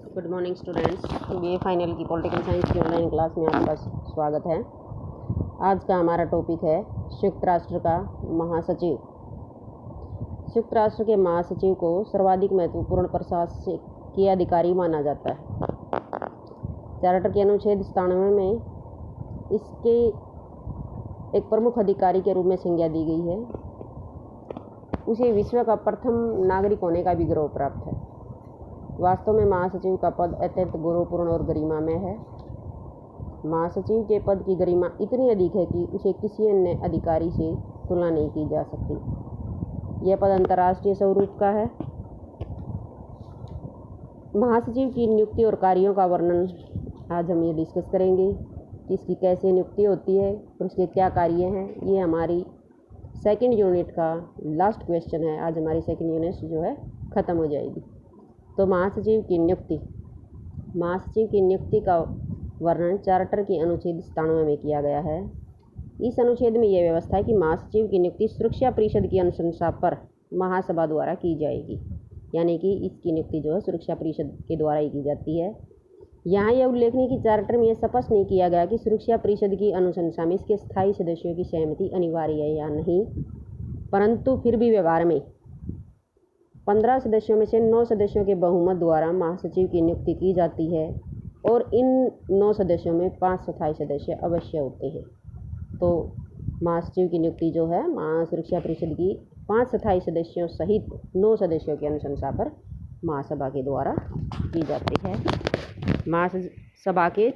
Good morning students. BA final की political science की online class में आपका स्वागत है। आज का हमारा टॉपिक है संयुक्त राष्ट्र का महासचिव। संयुक्त राष्ट्र के महासचिव को सर्वाधिक महत्वपूर्ण प्रशासकीय अधिकारी माना जाता है। चार्टर के अनुच्छेद 97 में इसके एक प्रमुख अधिकारी के रूप में संज्ञा दी गई है। उसे विश्व का प्रथम नागरिक होने का भी गौरव प्राप्त है। वास्तव में महासचिव का पद अत्यंत गौरवपूर्ण और गरिमामय है। महासचिव के पद की गरिमा इतनी अधिक है कि उसे किसी अन्य अधिकारी से तुलना नहीं की जा सकती। यह पद अंतर्राष्ट्रीय स्वरूप का है। महासचिव की नियुक्ति और कार्यों का वर्णन आज हम ये डिस्कस करेंगे कि इसकी कैसे नियुक्ति होती है और उसके क्या कार्य हैं। ये हमारी सेकंड यूनिट का लास्ट क्वेश्चन है। आज हमारी सेकंड यूनिट जो है ख़त्म हो जाएगी। तो महासचिव की नियुक्ति का वर्णन चार्टर के अनुच्छेद 97 में किया गया है। इस अनुच्छेद में यह व्यवस्था है कि महासचिव की नियुक्ति सुरक्षा परिषद की अनुशंसा पर महासभा द्वारा की जाएगी, यानी कि इसकी नियुक्ति जो है सुरक्षा परिषद के द्वारा ही की जाती है। यहाँ यह उल्लेखनीय कि चार्टर में यह स्पष्ट नहीं किया गया कि सुरक्षा परिषद की अनुशंसा में इसके स्थायी सदस्यों की सहमति अनिवार्य है या नहीं, परंतु फिर भी व्यवहार में 15 सदस्यों में से 9 सदस्यों के बहुमत द्वारा महासचिव की नियुक्ति की जाती है और इन 9 सदस्यों में 5 स्थायी सदस्य अवश्य होते हैं। तो महासचिव की नियुक्ति जो है सुरक्षा परिषद की 5 स्थायी सदस्यों सहित 9 सदस्यों की अनुशंसा पर महासभा के द्वारा की जाती है। महासभा के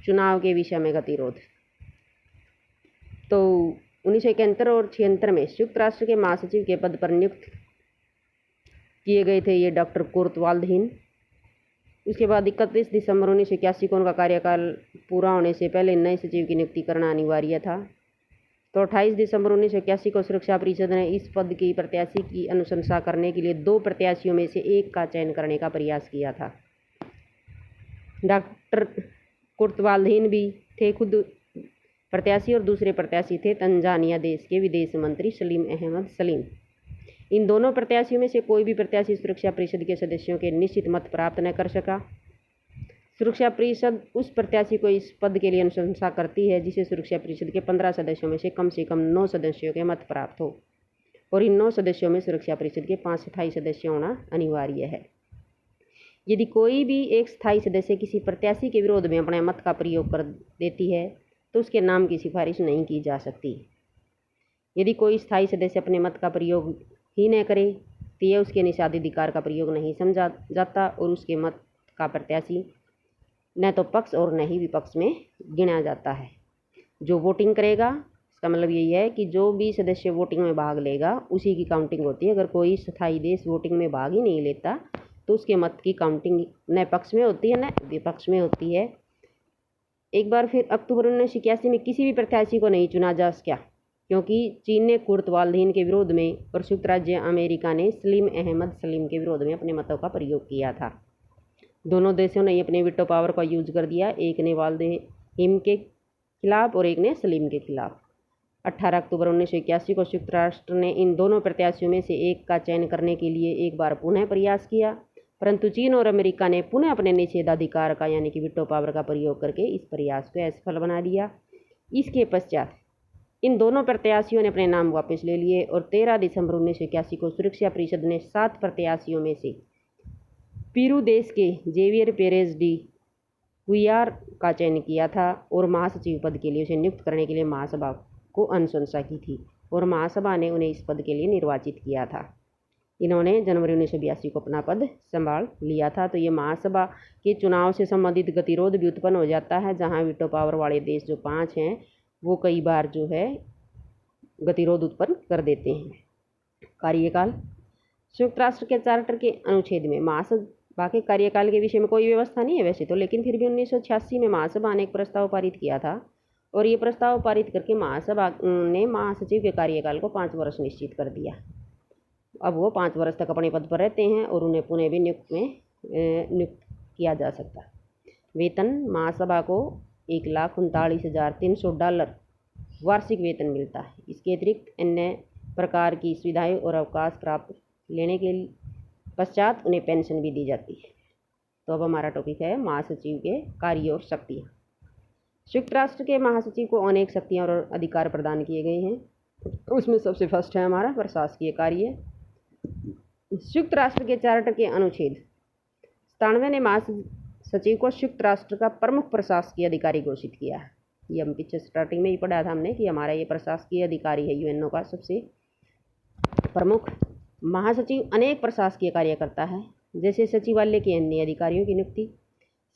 चुनाव के विषय में गतिरोध। तो 1971 और 76 में संयुक्त राष्ट्र के महासचिव के पद पर नियुक्त किए गए थे ये डॉक्टर कुर्ट वाल्डहीन। उसके बाद 31 दिसंबर 1981 को उनका कार्यकाल पूरा होने से पहले नए सचिव की नियुक्ति करना अनिवार्य था। तो 28 दिसंबर 1981 को सुरक्षा परिषद ने इस पद की प्रत्याशी की अनुशंसा करने के लिए 2 प्रत्याशियों में से एक का चयन करने का प्रयास किया था। डॉक्टर कुर्ट वाल्डहीन भी थे खुद प्रत्याशी और दूसरे प्रत्याशी थे तंजानिया देश के विदेश मंत्री सलीम अहमद सलीम। इन दोनों प्रत्याशियों में से कोई भी प्रत्याशी सुरक्षा परिषद के सदस्यों के निश्चित मत प्राप्त न कर सका। सुरक्षा परिषद उस प्रत्याशी को इस पद के लिए अनुशंसा करती है जिसे सुरक्षा परिषद के 15 सदस्यों में से कम 9 सदस्यों के मत प्राप्त हो, और इन 9 सदस्यों में सुरक्षा परिषद के 5 स्थायी सदस्य होना अनिवार्य है। यदि कोई भी एक स्थायी सदस्य किसी प्रत्याशी के विरोध में अपने मत का प्रयोग कर देती है तो उसके नाम की सिफारिश नहीं की जा सकती। यदि कोई स्थायी सदस्य अपने मत का प्रयोग ही न करे तो यह उसके निषेधाधिकार का प्रयोग नहीं समझा जाता और उसके मत का प्रत्याशी न तो पक्ष और न ही विपक्ष में गिना जाता है। जो वोटिंग करेगा, इसका मतलब यही है कि जो भी सदस्य वोटिंग में भाग लेगा उसी की काउंटिंग होती है। अगर कोई स्थायी देश वोटिंग में भाग ही नहीं लेता तो उसके मत की काउंटिंग न पक्ष में होती है न विपक्ष में होती है। एक बार फिर अक्टूबर 1981 में किसी भी प्रत्याशी को नहीं चुना जा सका क्योंकि चीन ने कुर्ट वाल्डहीन के विरोध में और संयुक्त राज्य अमेरिका ने सलीम अहमद सलीम के विरोध में अपने मतों का प्रयोग किया था। दोनों देशों ने अपने वीटो पावर का यूज कर दिया। एक ने वाल्डहीन के खिलाफ और एक ने सलीम के खिलाफ। 18 अक्टूबर 1981 को संयुक्त राष्ट्र ने इन दोनों प्रत्याशियों में से एक का चयन करने के लिए एक बार पुनः प्रयास किया, परंतु चीन और अमेरिका ने पुनः अपने निषेधाधिकार का यानी कि वीटो पावर का प्रयोग करके इस प्रयास को असफल बना दिया। इसके पश्चात इन दोनों प्रत्याशियों ने अपने नाम वापस ले लिए और 13 दिसंबर 1981 को सुरक्षा परिषद ने 7 प्रत्याशियों में से पेरू देश के जेवियर पेरेज डी कुइयार का चयन किया था और महासचिव पद के लिए उसे नियुक्त करने के लिए महासभा को अनुशंसा की थी और महासभा ने उन्हें इस पद के लिए निर्वाचित किया था। इन्होंने जनवरी 1982 को अपना पद संभाल लिया था। तो ये महासभा के चुनाव से संबंधित गतिरोध भी उत्पन्न हो जाता है, जहाँ वीटो पावर वाले देश जो 5 हैं वो कई बार जो है गतिरोध उत्पन्न कर देते हैं। कार्यकाल। संयुक्त राष्ट्र के चार्टर के अनुच्छेद में महासभा के कार्यकाल के विषय में कोई व्यवस्था नहीं है वैसे तो, लेकिन फिर भी 1986 में महासभा ने एक प्रस्ताव पारित किया था और ये प्रस्ताव पारित करके महासभा ने महासचिव के कार्यकाल को 5 वर्ष निश्चित कर दिया। अब वो 5 वर्ष तक अपने पद पर रहते हैं और उन्हें पुनः भी नियुक्त किया जा सकता। वेतन। महासभा को $1,39,300 वार्षिक वेतन मिलता है। इसके अतिरिक्त अन्य प्रकार की सुविधाएं और अवकाश प्राप्त लेने के पश्चात उन्हें पेंशन भी दी जाती है। तो अब हमारा टॉपिक है महासचिव के कार्य और शक्तियाँ। संयुक्त राष्ट्र के महासचिव को अनेक शक्तियाँ और अधिकार प्रदान किए गए हैं। उसमें सबसे फर्स्ट है हमारा प्रशासकीय कार्य। संयुक्त राष्ट्र के चार्टर के अनुच्छेद 97 ने महासचिव को संयुक्त राष्ट्र का प्रमुख प्रशासकीय अधिकारी घोषित किया है। ये हम पीछे स्टार्टिंग में ही पढ़ा था हमने कि हमारा ये प्रशासकीय अधिकारी है यूएनओ का सबसे प्रमुख। महासचिव अनेक प्रशासकीय कार्य करता है, जैसे सचिवालय के अन्य अधिकारियों की नियुक्ति,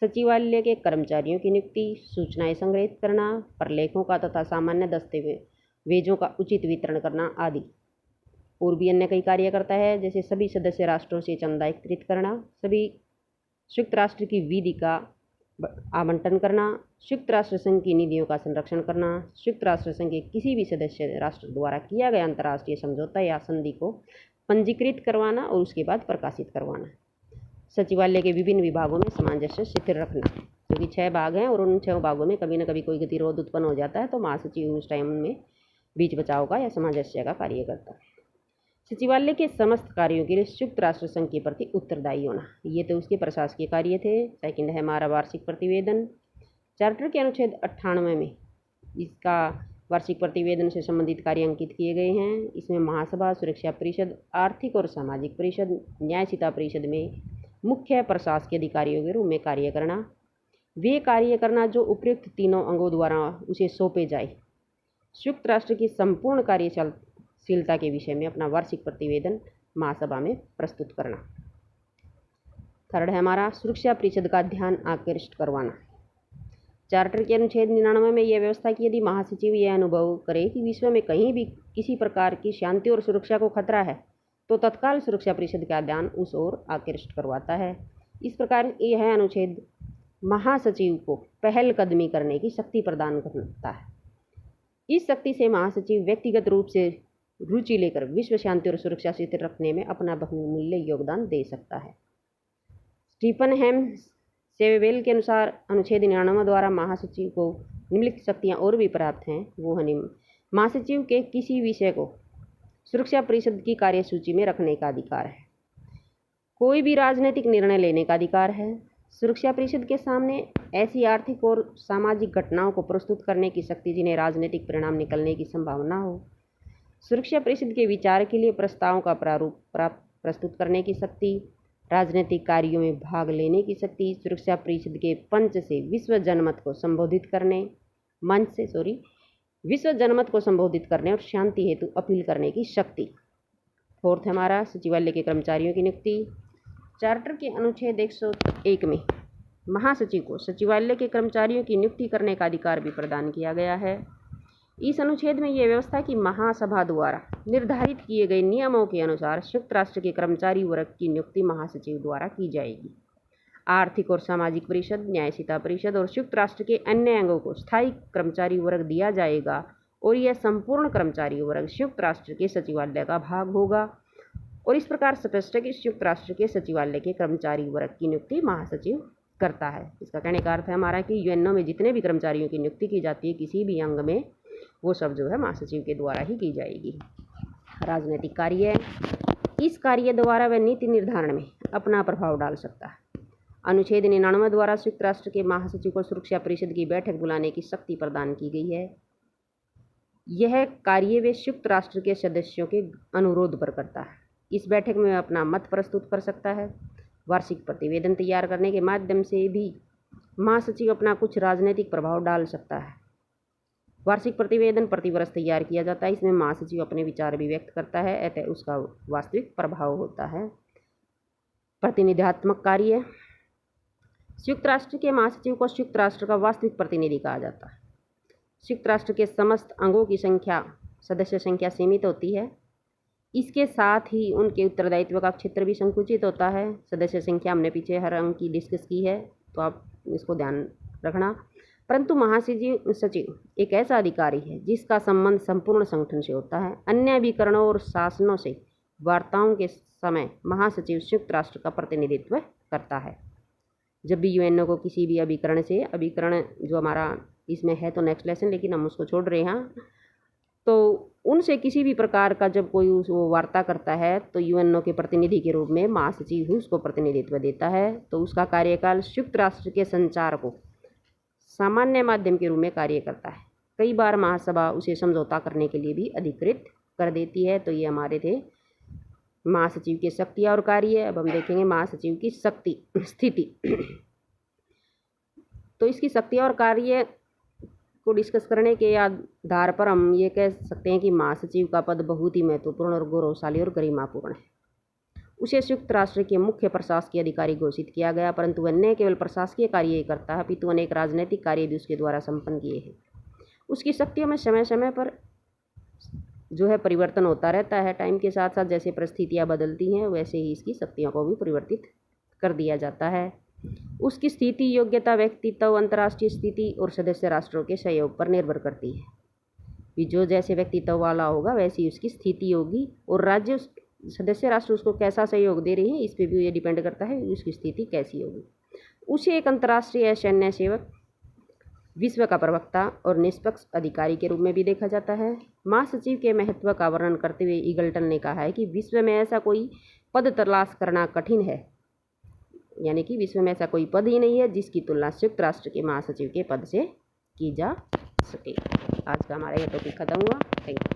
सचिवालय के कर्मचारियों की नियुक्ति, सूचनाएं संग्रहित करना, प्रलेखों का तथा सामान्य दस्तावेजों का उचित वितरण करना आदि। और भी अन्य कई कार्य करता है, जैसे सभी सदस्य राष्ट्रों से चंदा एकत्रित करना, सभी संयुक्त राष्ट्र की विधि का आवंटन करना, संयुक्त राष्ट्र संघ की निधियों का संरक्षण करना, संयुक्त राष्ट्र संघ के किसी भी सदस्य राष्ट्र द्वारा किया गया अंतर्राष्ट्रीय समझौता या संधि को पंजीकृत करवाना और उसके बाद प्रकाशित करवाना, सचिवालय के विभिन्न विभागों में सामंजस्य स्थिर रखना, क्योंकि 6 भाग हैं और उन 6 भागों में कभी न कभी कोई गतिरोध उत्पन्न हो जाता है, तो महासचिव उस टाइम में बीच बचाव का या सामंजस्य का कार्य करता है। सचिवालय के समस्त कार्यों के लिए संयुक्त राष्ट्र संघ के प्रति उत्तरदायी होना, ये तो उसके प्रशासकीय कार्य थे। सेकंड है हमारा वार्षिक प्रतिवेदन। चार्टर के अनुच्छेद 98 में इसका वार्षिक प्रतिवेदन से संबंधित कार्य अंकित किए गए हैं। इसमें महासभा, सुरक्षा परिषद, आर्थिक और सामाजिक परिषद, न्यायशीता परिषद में मुख्य प्रशासकीय अधिकारियों के रूप में कार्य करना, वे कार्य करना जो उपयुक्त तीनों अंगों द्वारा उसे सौंपे जाए, संयुक्त राष्ट्र की संपूर्ण कार्यशीलता के विषय में अपना वार्षिक प्रतिवेदन महासभा में प्रस्तुत करना। थर्ड है हमारा सुरक्षा परिषद का ध्यान आकृष्ट करवाना। चार्टर के अनुच्छेद 99 में यह व्यवस्था की यदि महासचिव यह अनुभव करे कि विश्व में कहीं भी किसी प्रकार की शांति और सुरक्षा को खतरा है, तो तत्काल सुरक्षा परिषद का ध्यान उस ओर आकृष्ट करवाता है। इस प्रकार यह अनुच्छेद महासचिव को पहलकदमी करने की शक्ति प्रदान करता है। इस शक्ति से महासचिव व्यक्तिगत रूप से रुचि लेकर विश्व शांति और सुरक्षा स्थिर रखने में अपना बहुमूल्य योगदान दे सकता है। स्टीफन हेम सेवेल के अनुसार अनुच्छेद 99 द्वारा महासचिव को निम्नलिखित शक्तियाँ और भी प्राप्त हैं। वो है महासचिव के किसी विषय को सुरक्षा परिषद की कार्यसूची में रखने का अधिकार है, कोई भी राजनीतिक निर्णय लेने का अधिकार है, सुरक्षा परिषद के सामने ऐसी आर्थिक और सामाजिक घटनाओं को प्रस्तुत करने की शक्ति जिन्हें राजनीतिक परिणाम निकलने की संभावना हो, सुरक्षा परिषद के विचार के लिए प्रस्तावों का प्रारूप प्रस्तुत करने की शक्ति, राजनीतिक कार्यों में भाग लेने की शक्ति, सुरक्षा परिषद के पंच से विश्व जनमत को संबोधित करने और शांति हेतु अपील करने की शक्ति। फोर्थ हमारा सचिवालय के कर्मचारियों की नियुक्ति। चार्टर के अनुच्छेद 101 में महासचिव को सचिवालय के कर्मचारियों की नियुक्ति करने का अधिकार भी प्रदान किया गया है। इस अनुच्छेद में यह व्यवस्था कि महासभा द्वारा निर्धारित किए गए नियमों के अनुसार संयुक्त राष्ट्र के कर्मचारी वर्ग की नियुक्ति महासचिव द्वारा की जाएगी। आर्थिक और सामाजिक परिषद, न्यायशीता परिषद और संयुक्त राष्ट्र के अन्य अंगों को स्थायी कर्मचारी वर्ग दिया जाएगा और यह संपूर्ण कर्मचारी वर्ग संयुक्त राष्ट्र के सचिवालय का भाग होगा। और इस प्रकार स्पष्ट है कि संयुक्त राष्ट्र के सचिवालय के कर्मचारी वर्ग की नियुक्ति महासचिव करता है। इसका कहने का अर्थ है हमारा कि यूएनओ में जितने भी कर्मचारियों की नियुक्ति की जाती है किसी भी अंग में, वो सब जो है महासचिव के द्वारा ही की जाएगी। राजनीतिक कार्य, इस कार्य द्वारा वह नीति निर्धारण में अपना प्रभाव डाल सकता है। अनुच्छेद 99 द्वारा संयुक्त राष्ट्र के महासचिव को सुरक्षा परिषद की बैठक बुलाने की शक्ति प्रदान की गई है। यह कार्य वे संयुक्त राष्ट्र के सदस्यों के अनुरोध पर करता है। इस बैठक में वह अपना मत प्रस्तुत कर सकता है। वार्षिक प्रतिवेदन तैयार करने के माध्यम से भी महासचिव अपना कुछ राजनीतिक प्रभाव डाल सकता है। वार्षिक प्रतिवेदन प्रतिवर्ष तैयार किया जाता है। इसमें महासचिव अपने विचार भी व्यक्त करता है, अतः उसका वास्तविक प्रभाव होता है। प्रतिनिधित्वात्मक कार्य, संयुक्त राष्ट्र के महासचिव को संयुक्त राष्ट्र का वास्तविक प्रतिनिधि कहा जाता है। संयुक्त राष्ट्र के समस्त अंगों की सदस्य संख्या सीमित होती है। इसके साथ ही उनके उत्तरदायित्व का क्षेत्र भी संकुचित होता है। सदस्य संख्या हमने पीछे हर अंग की डिस्कस की है, तो आप इसको ध्यान रखना। परंतु महासचिव एक ऐसा अधिकारी है जिसका संबंध संपूर्ण संगठन से होता है। अन्य अभिकरणों और शासनों से वार्ताओं के समय महासचिव संयुक्त राष्ट्र का प्रतिनिधित्व करता है। जब भी यूएनओ को किसी भी अभिकरण जो हमारा इसमें है तो नेक्स्ट लेसन, लेकिन हम उसको छोड़ रहे हैं, तो उनसे किसी भी प्रकार का जब कोई वो वार्ता करता है तो यूएनओ के प्रतिनिधि के रूप में महासचिव ही उसको प्रतिनिधित्व देता है। तो उसका कार्यकाल संयुक्त राष्ट्र के संचार को सामान्य माध्यम के रूप में कार्य करता है। कई बार महासभा उसे समझौता करने के लिए भी अधिकृत कर देती है। तो ये हमारे थे महासचिव की शक्तियाँ और कार्य। अब हम देखेंगे महासचिव की स्थिति। तो इसकी शक्तियाँ और कार्य को डिस्कस करने के आधार पर हम ये कह सकते हैं कि महासचिव का पद बहुत ही महत्वपूर्ण और गौरवशाली और गरिमापूर्ण है। उसे संयुक्त राष्ट्र के मुख्य प्रशासकीय अधिकारी घोषित किया गया, परंतु वह न केवल प्रशासकीय कार्य ही करता है अपितु अनेक राजनीतिक कार्य भी उसके द्वारा संपन्न किए हैं। उसकी शक्तियों में समय समय पर जो है परिवर्तन होता रहता है। टाइम के साथ साथ जैसे परिस्थितियाँ बदलती हैं वैसे ही इसकी शक्तियों को भी परिवर्तित कर दिया जाता है। उसकी स्थिति, योग्यता, व्यक्तित्व, अंतर्राष्ट्रीय स्थिति और सदस्य राष्ट्रों के सहयोग पर निर्भर करती है कि जो जैसे व्यक्तित्व वाला होगा वैसी उसकी स्थिति होगी, और राज्य सदस्य राष्ट्र उसको कैसा सहयोग दे रहे हैं इस पर भी ये डिपेंड करता है उसकी स्थिति कैसी होगी। उसे एक अंतर्राष्ट्रीय सैन्य सेवक, विश्व का प्रवक्ता और निष्पक्ष अधिकारी के रूप में भी देखा जाता है। महासचिव के महत्व का वर्णन करते हुए ईगल्टन ने कहा है कि विश्व में ऐसा कोई पद तलाश करना कठिन है, यानी कि विश्व में ऐसा कोई पद ही नहीं है जिसकी तुलना संयुक्त राष्ट्र के महासचिव के पद से की जा सके। आज का हमारा यह टॉपिक खत्म हुआ। Thank you.